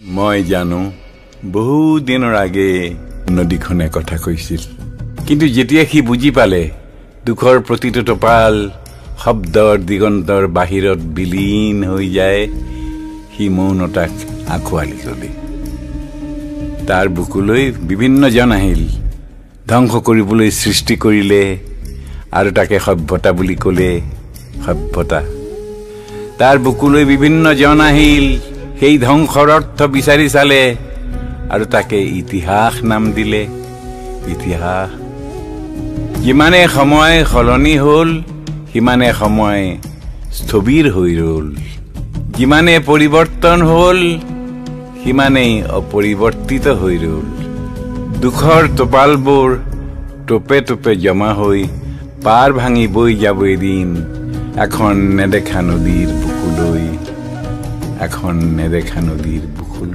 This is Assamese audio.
মই জানো বহু দিনৰ আগে নদীখনে কথা কৈছিল, কিন্তু যেতিয়া সি বুজি পালে দুখৰ প্ৰতিটো টোপাল শব্দৰ দিগন্তৰ বাহিৰত বিলীন হৈ যায়, সি মৌনতাক আঁকোৱালি ল'লে। তাৰ বুকুলৈ বিভিন্ন জন আহিল, ধ্বংস কৰিবলৈ সৃষ্টি কৰিলে আৰু তাকে সভ্যতা বুলি ক'লে। সভ্যতা তাৰ বুকুলৈ বিভিন্ন জন আহিল, সেই ধ্বংসৰ অৰ্থ বিচাৰি চালে আৰু তাকে ইতিহাস নাম দিলে। ইতিহাস যিমানে সময় সলনি হ'ল সিমানে সময় স্থবিৰ হৈ ৰ'ল, যিমানে পৰিৱৰ্তন হ'ল সিমানেই অপৰিৱৰ্তিত হৈ ৰ'ল। দুখৰ টোপালবোৰ টোপে টোপে জমা হৈ পাৰ ভাঙি বৈ যাব এদিন এখন নেদেখা নদীৰ বুকুলৈ, এখন নেদেখা নদীৰ বুকুলৈ।